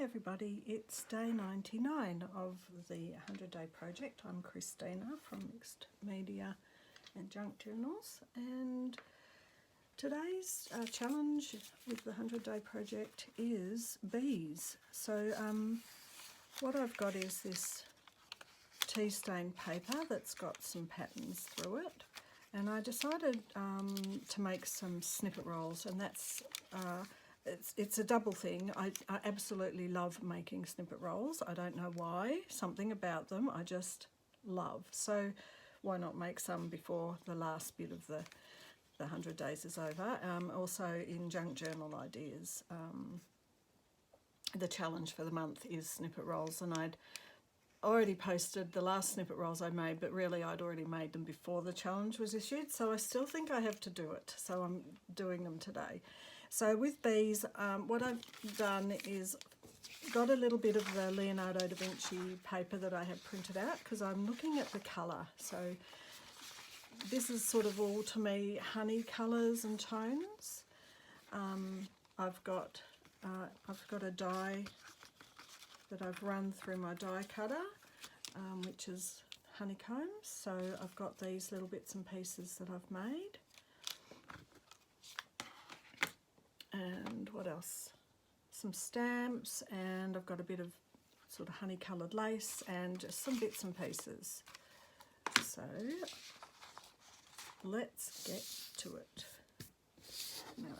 Hi everybody, it's day 99 of the 100-day project. I'm Christina from Mixed Media and Junk Journals, and today's challenge with the 100-day project is bees. So what I've got is this tea stain paper that's got some patterns through it, and I decided to make some snippet rolls, and that's it's a double thing. I absolutely love making snippet rolls. I don't know why, something about them I just love. So why not make some before the last bit of the 100 days is over. Also in Junk Journal Ideas, the challenge for the month is snippet rolls, and I'd already posted the last snippet rolls I made, but really I'd already made them before the challenge was issued, so I still think I have to do it, so I'm doing them today. So with bees, what I've done is got a little bit of the Leonardo da Vinci paper that I have printed out, because I'm looking at the colour. So this is sort of all, to me, honey colours and tones. I've got a die that I've run through my die cutter, which is honeycombs. So I've got these little bits and pieces that I've made. And what else? Some stamps, and I've got a bit of sort of honey coloured lace and just some bits and pieces. So let's get to it. Now,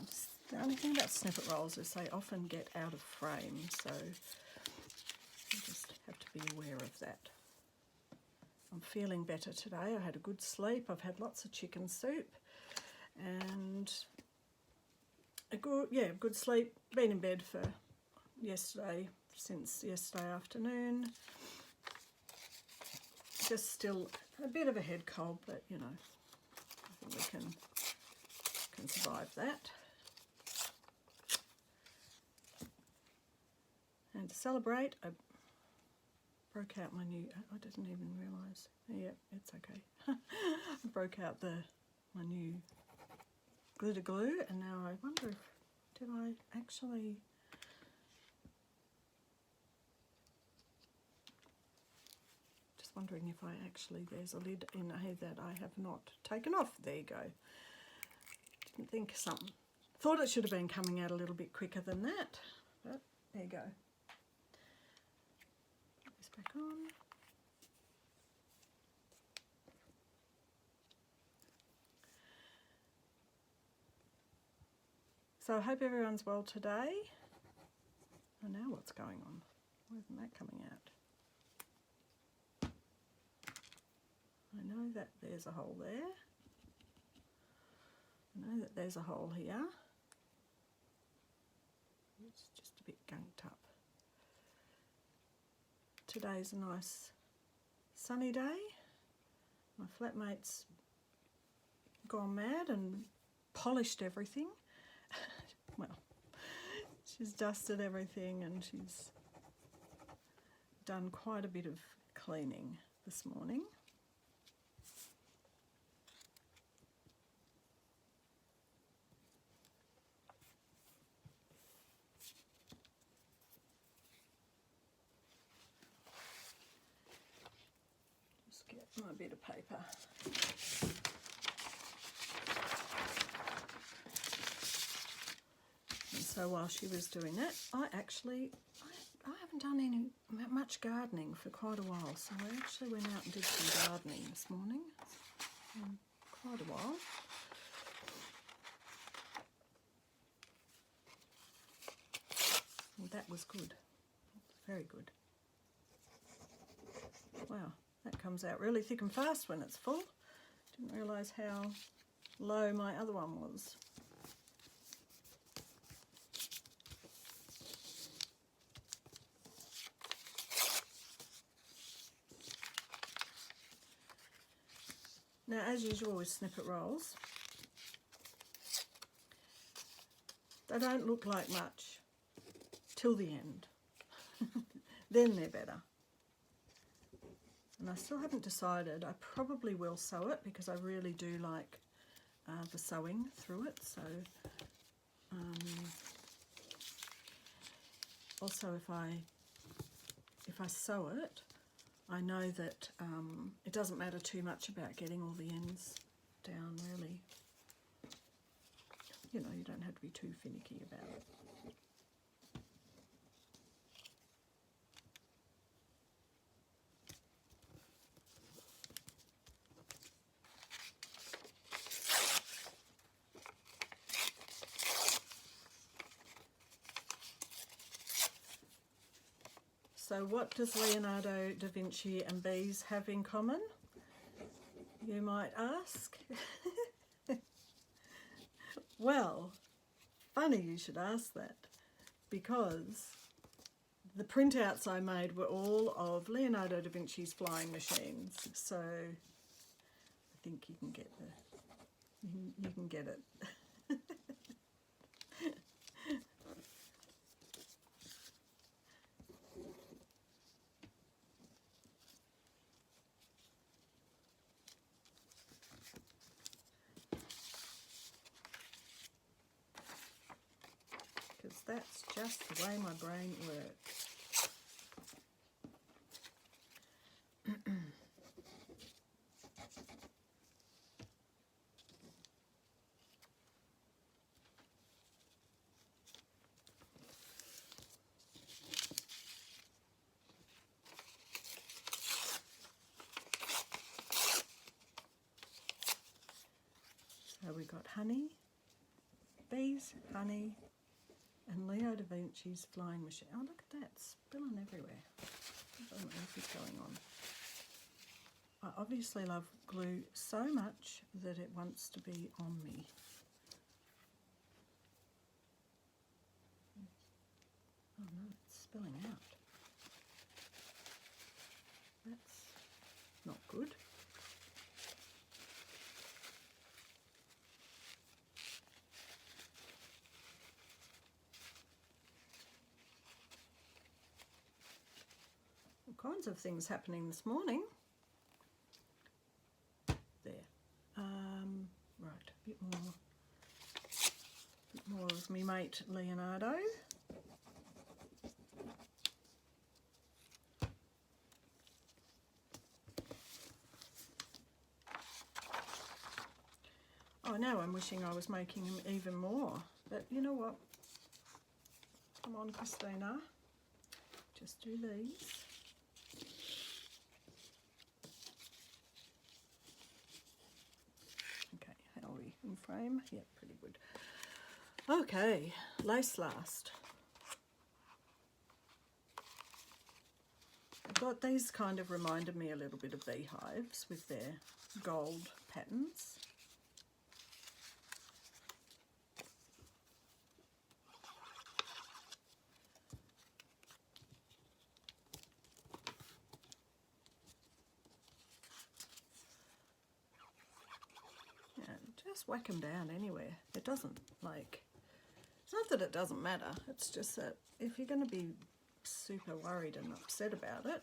the only thing about snippet rolls is they often get out of frame, so you just have to be aware of that. I'm feeling better today. I had a good sleep. I've had lots of chicken soup and a good sleep. Been in bed for since yesterday afternoon. Just still a bit of a head cold, but you know, I think we can survive that. And to celebrate, I broke out my new, I didn't even realise, yeah, it's okay. I broke out my new glitter glue, and now I wonder if, did I actually, just wondering if I actually, there's a lid in here that I have not taken off. There you go. Didn't think something, thought it should have been coming out a little bit quicker than that, but there you go. Put this back on. So I hope everyone's well today. I know what's going on. Why isn't that coming out? I know that there's a hole there. I know that there's a hole here. It's just a bit gunked up. Today's a nice sunny day. My flatmate's gone mad and polished everything. Well, she's dusted everything and she's done quite a bit of cleaning this morning. Just get my bit of paper. So while she was doing that, I haven't done much gardening for quite a while, so I actually went out and did some gardening this morning, quite a while. And that was good, very good. Wow, that comes out really thick and fast when it's full. Didn't realise how low my other one was. Now, as usual with snippet rolls, they don't look like much till the end. Then they're better. And I still haven't decided. I probably will sew it because I really do like the sewing through it. So also if I sew it, I know that it doesn't matter too much about getting all the ends down really. You know, you don't have to be too finicky about it. So what does Leonardo da Vinci and bees have in common, you might ask? Well, funny you should ask that, because the printouts I made were all of Leonardo da Vinci's flying machines, so I think you can get you can get it. Because that's just the way my brain works. So we got honey, bees, honey, and Leo da Vinci's flying machine. Oh, look at that, spilling everywhere. I don't know what is going on. I obviously love glue so much that it wants to be on me. Oh no, it's spilling out. That's not good. All kinds of things happening this morning. There. Right, a bit more of me mate Leonardo. Oh, now I'm wishing I was making him even more. But you know what? Come on, Christina. Just do these. Okay, how are we in frame? Yeah, pretty good. Okay, lace last. I thought these kind of reminded me a little bit of beehives with their gold patterns. Just whack them down anywhere. It doesn't, like, it's not that it doesn't matter, it's just that if you're going to be super worried and upset about it,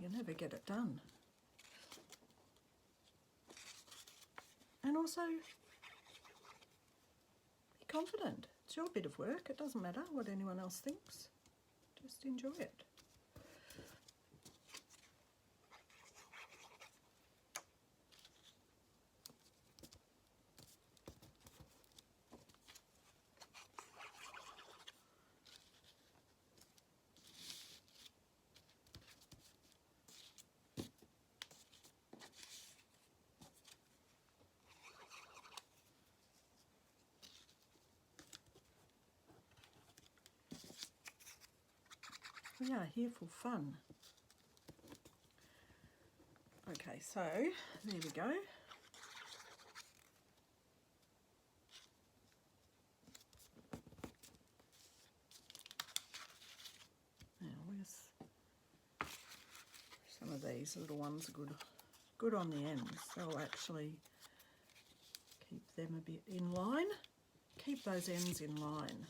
you'll never get it done. And also, be confident. It's your bit of work. It doesn't matter what anyone else thinks. Just enjoy it. We are here for fun. Okay, so there we go. Now where's some of these little ones are good on the ends. They'll actually keep them a bit in line. Keep those ends in line.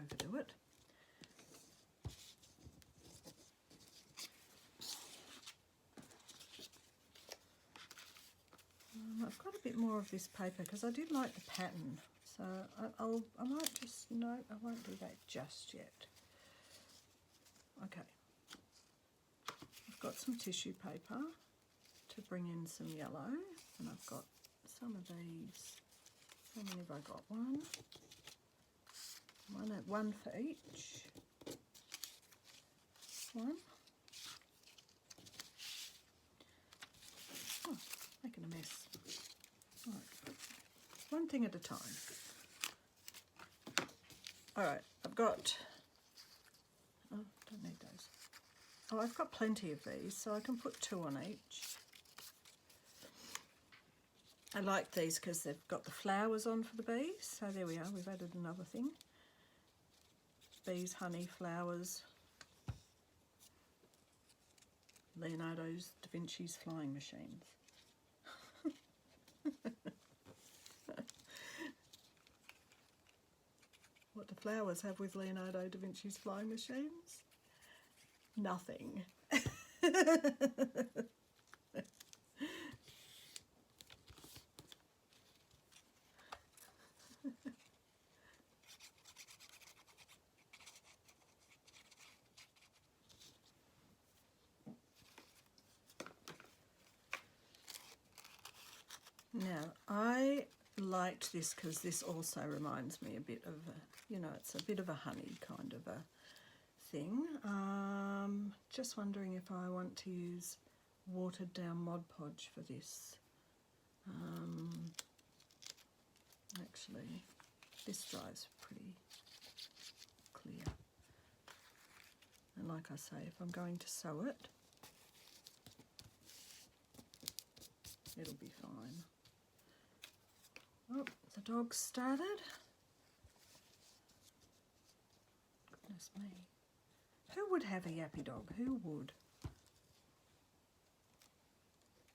overdo it. I've got a bit more of this paper because I did like the pattern, so I might just, no, I won't do that just yet. Okay, I've got some tissue paper to bring in some yellow, and I've got some of these. How many have I got? One for each. One. Oh, making a mess. All right. One thing at a time. All right, I've got, oh, don't need those. Oh, I've got plenty of these, so I can put 2 on each. I like these because they've got the flowers on for the bees. So there we are, we've added another thing. Bees, honey, flowers. Leonardo's da Vinci's flying machines. What do flowers have with Leonardo da Vinci's flying machines? Nothing. Now, I liked this because this also reminds me a bit of, it's a bit of a honey kind of a thing. Just wondering if I want to use watered down Mod Podge for this. Actually, this dries pretty clear. And like I say, if I'm going to sew it, it'll be fine. Oh, the dog started. Goodness me. Who would have a yappy dog? Who would?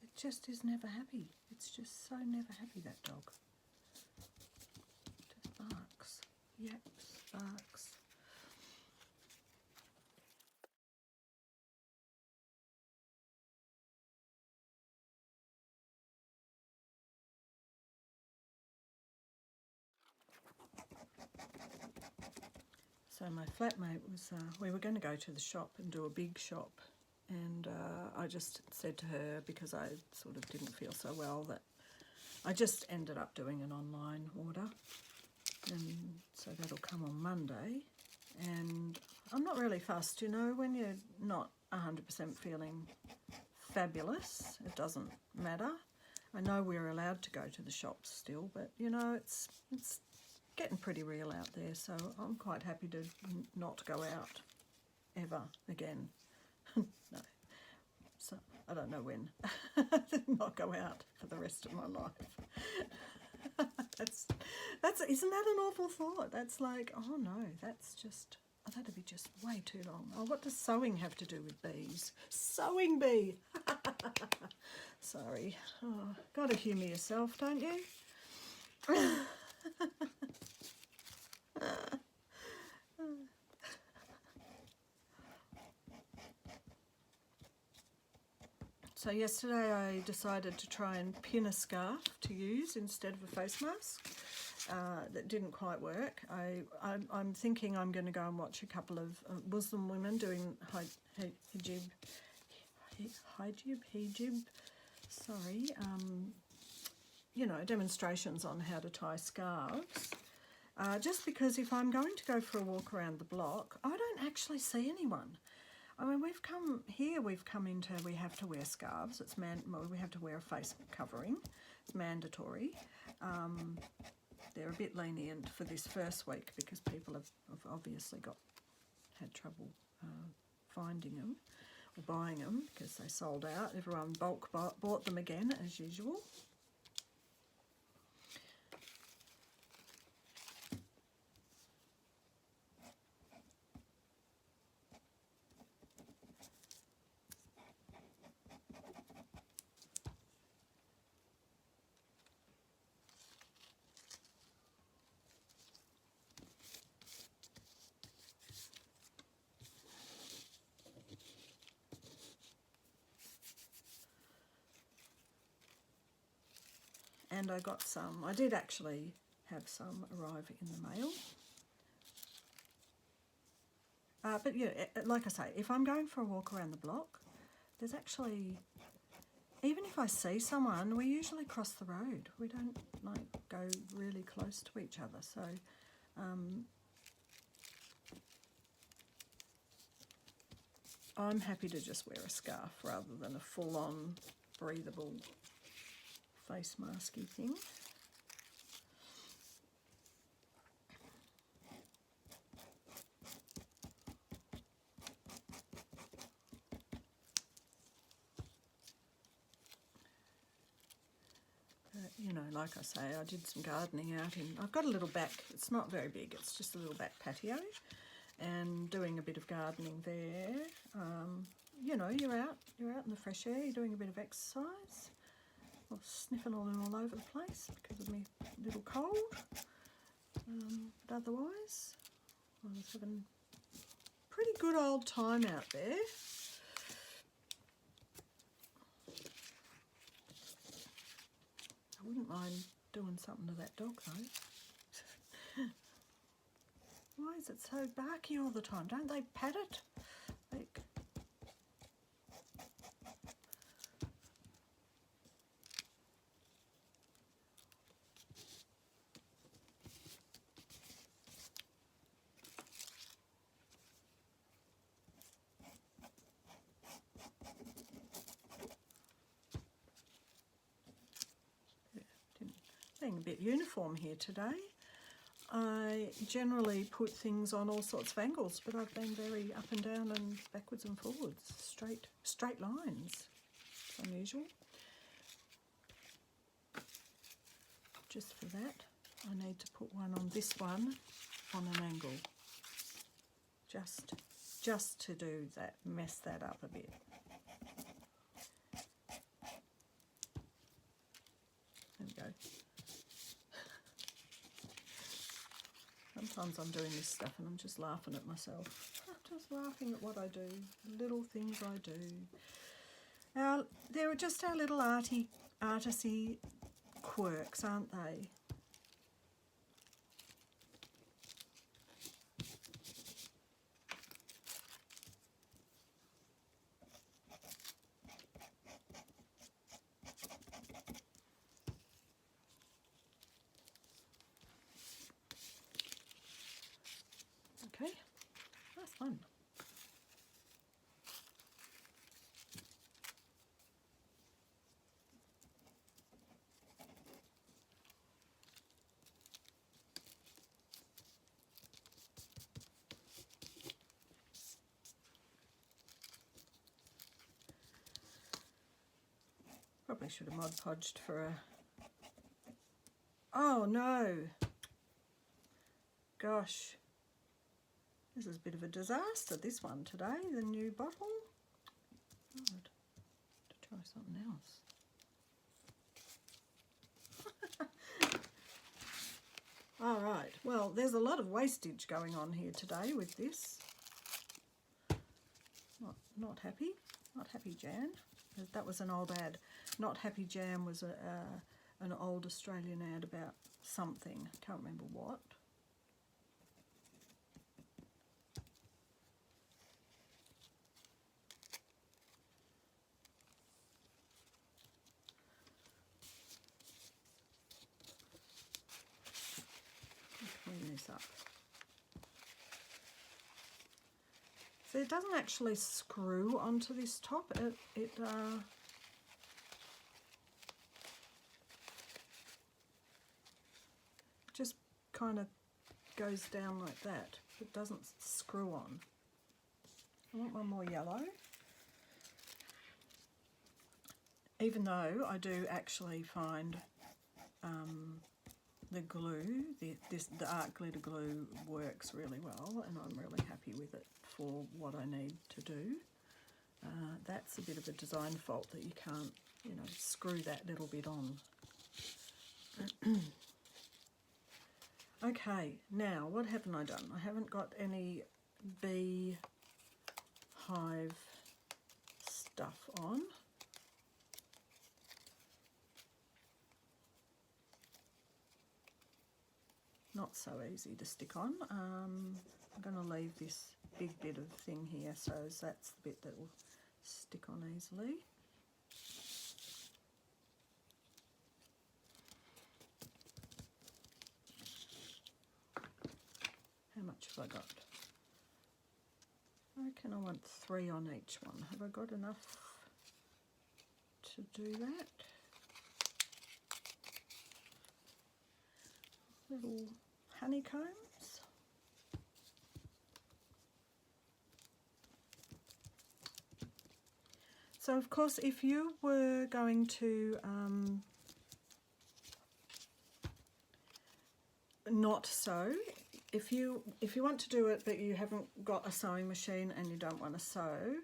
It just is never happy. It's just so never happy, that dog. Just barks. Yaps, barks. So my flatmate was, we were going to go to the shop and do a big shop, and I just said to her, because I sort of didn't feel so well, that I just ended up doing an online order, and so that'll come on Monday. And I'm not really fussed, when you're not 100% feeling fabulous, it doesn't matter. I know we're allowed to go to the shops still, but it's getting pretty real out there, so I'm quite happy to not go out ever again. No, so I don't know when. Not go out for the rest of my life. Isn't that an awful thought? That's like, oh no, that'd be just way too long. Oh, what does sewing have to do with bees? Sewing bee. Sorry. Oh, gotta humour yourself, don't you? So yesterday I decided to try and pin a scarf to use instead of a face mask. That didn't quite work. I'm thinking I'm going to go and watch a couple of Muslim women doing hijab, sorry, demonstrations on how to tie scarves. Just because if I'm going to go for a walk around the block, I don't actually see anyone. I mean, we have to wear scarves. We have to wear a face covering. It's mandatory. They're a bit lenient for this first week because people have obviously had trouble finding them or buying them because they sold out. Everyone bulk bought them again as usual. and I got some. I did actually have some arrive in the mail. But yeah, like I say, if I'm going for a walk around the block, there's actually, even if I see someone, we usually cross the road. We don't like go really close to each other. So I'm happy to just wear a scarf rather than a full-on breathable face masky thing. You know, like I say, I did some gardening out in, I've got a little back, it's not very big, it's just a little back patio, and doing a bit of gardening there. You know, you're out in the fresh air, you're doing a bit of exercise. I was sniffing all over the place because of my little cold. But otherwise, I was having a pretty good old time out there. I wouldn't mind doing something to that dog though. Why is it so barky all the time? Don't they pat it? Like, being a bit uniform here today. I generally put things on all sorts of angles, but I've been very up and down and backwards and forwards, straight lines. It's unusual. Just for that, I need to put one on this one on an angle, just to do that, mess that up a bit. There we go. Sometimes I'm doing this stuff and I'm just laughing at myself. I'm just laughing at what I do, little things I do. Now, they're just our little artisy quirks, aren't they? Okay, that's fun. Probably should have Mod Podged for a... Oh no! Gosh. This is a bit of a disaster, this one today, the new bottle. Oh, to try something else. All right, well, there's a lot of wastage going on here today with this. Not happy. Not happy Jan. That was an old ad. Not happy Jam was an old Australian ad about something. Can't remember what. Clean this up. So it doesn't actually screw onto this top. It just kind of goes down like that. It doesn't screw on. I want one more yellow. Even though I do actually find the glue, the art glitter glue works really well, and I'm really happy with it for what I need to do. That's a bit of a design fault that you can't, you know, screw that little bit on. Okay, now what haven't I done? I haven't got any bee hive stuff on. not so easy to stick on. I'm going to leave this big bit of thing here, so that's the bit that will stick on easily. How much have I got? I reckon I want 3 on each one. Have I got enough to do that? Little honeycombs. So of course, if you were going to not sew, if you want to do it but you haven't got a sewing machine and you don't want to sew,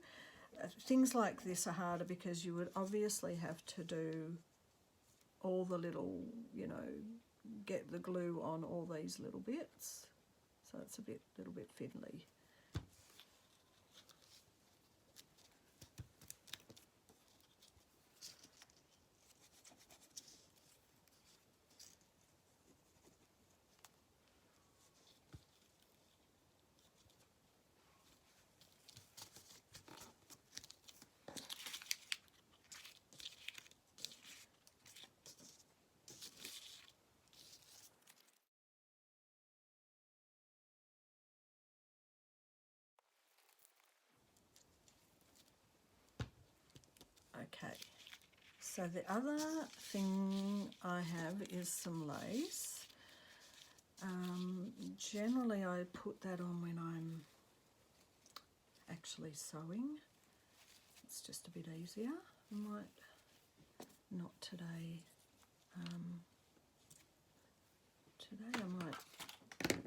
things like this are harder because you would obviously have to do all the little, you know, get the glue on all these little bits. So it's a little bit fiddly. Okay, so the other thing I have is some lace. Generally I put that on when I'm actually sewing. It's just a bit easier. I might not today. Today I might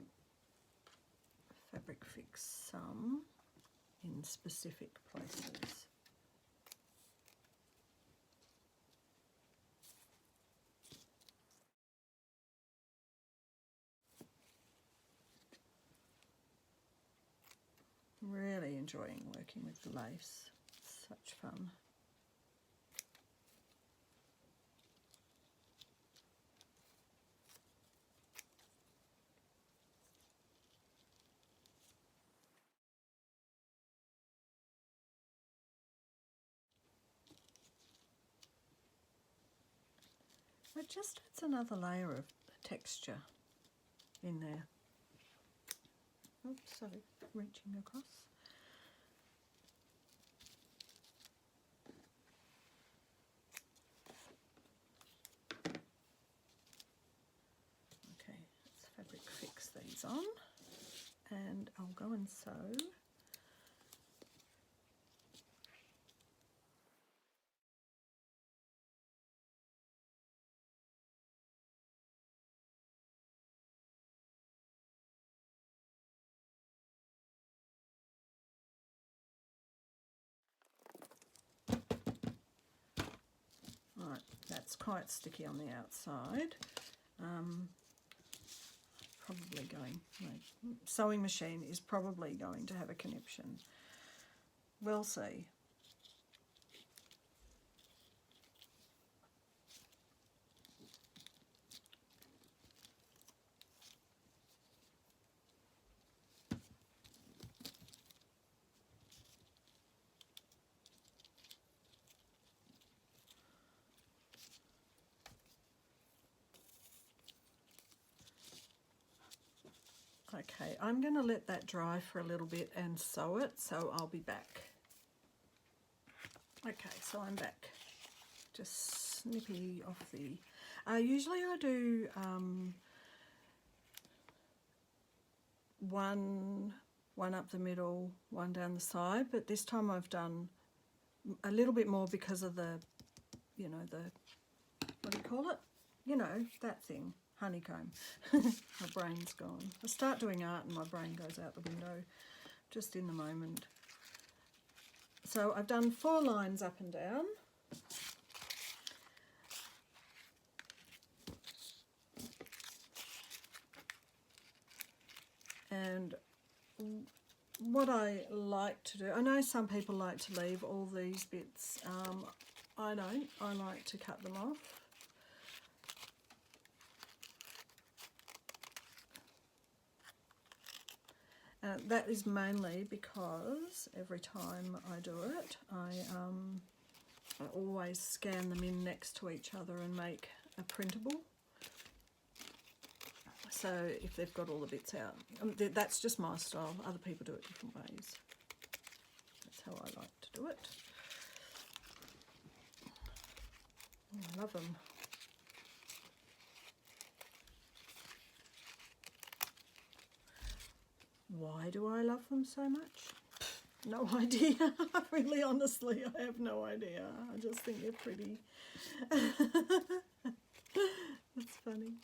fabric fix some in specific places. Really enjoying working with the lace. It's such fun. It just adds another layer of texture in there. Oops, sorry, reaching across. Okay, let's fabric fix these on, and I'll go and sew. Right, that's quite sticky on the outside. Probably going, my sewing machine is probably going to have a conniption. We'll see. Okay, I'm going to let that dry for a little bit and sew it, so I'll be back. Okay, so I'm back. Just snippy off the... usually I do one up the middle, one down the side, but this time I've done a little bit more because of the, you know, the, what do you call it? You know, that thing. Honeycomb. My brain's gone. I start doing art and my brain goes out the window just in the moment. So I've done 4 lines up and down. And what I like to do, I know some people like to leave all these bits. I don't. I like to cut them off. That is mainly because every time I do it, I always scan them in next to each other and make a printable. So if they've got all the bits out, that's just my style. Other people do it different ways. That's how I like to do it. I love them. Why do I love them so much? No idea. Really, honestly, I have no idea. I just think they're pretty. That's funny.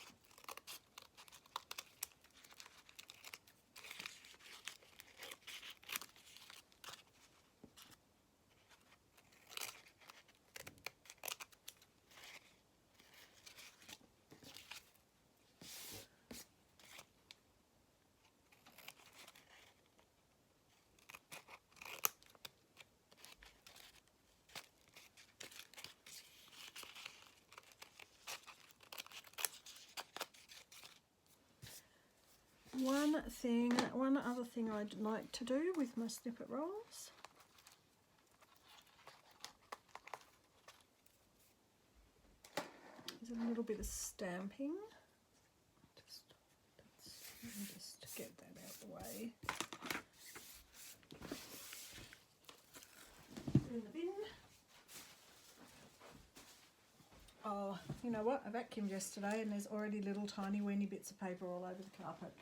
One other thing I'd like to do with my snippet rolls is a little bit of stamping. Let me just get that out of the way. In the bin. Oh, you know what? I vacuumed yesterday and there's already little tiny weeny bits of paper all over the carpet.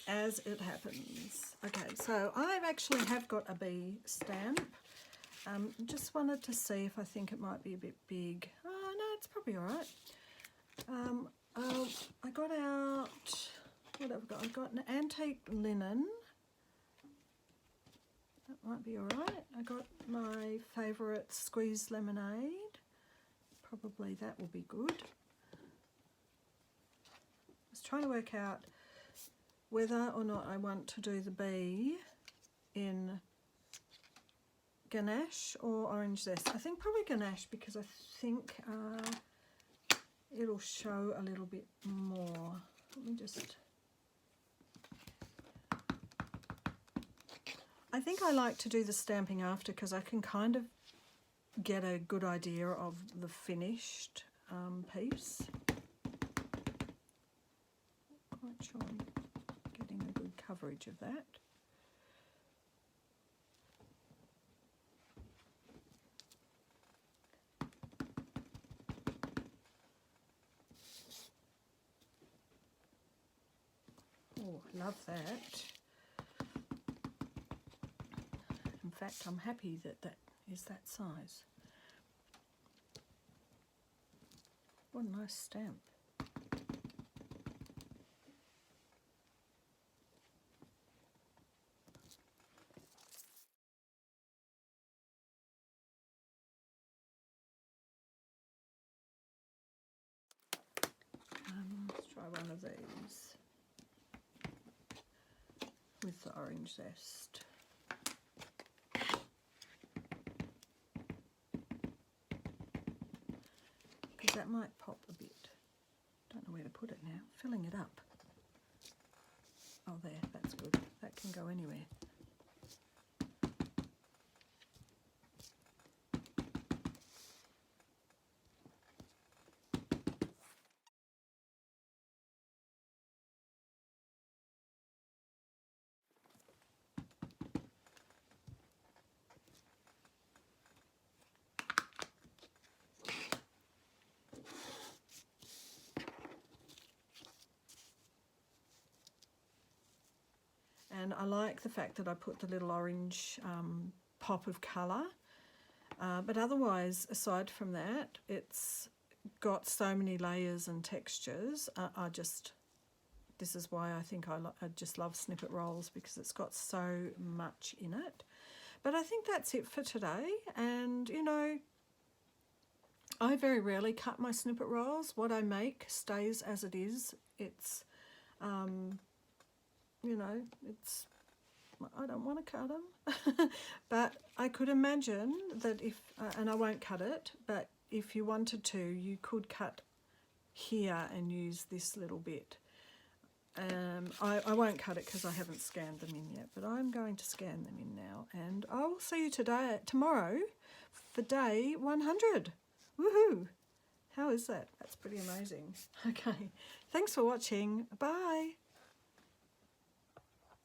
As it happens. Okay, so I actually have got a bee stamp. Just wanted to see if I think it might be a bit big. Oh no, it's probably all right. I got out, what have I got? I've got an antique linen. That might be all right. I got my favourite squeezed lemonade. Probably that will be good. I was trying to work out whether or not I want to do the bee in ganache or orange zest. I think probably ganache because I think it'll show a little bit more. Let me just... I think I like to do the stamping after because I can kind of get a good idea of the finished piece. Quite sure I'm getting a good coverage of that. Oh, love that. In fact, I'm happy that that is that size. What a nice stamp. Let's try one of these with the orange zest. Because that might pop a bit. Don't know where to put it now. Filling it up. Oh, there, that's good. That can go anywhere. And I like the fact that I put the little orange pop of colour. But otherwise, aside from that, it's got so many layers and textures. This is why I think I just love Snippet Rolls, because it's got so much in it. But I think that's it for today. And, you know, I very rarely cut my Snippet Rolls. What I make stays as it is. It's... you know, it's, I don't want to cut them, but I could imagine that if, and I won't cut it, but if you wanted to, you could cut here and use this little bit I won't cut it because I haven't scanned them in yet, but I'm going to scan them in now, and I'll see you tomorrow for day 100. Woohoo! How is that? That's pretty amazing. Okay, thanks for watching. Bye.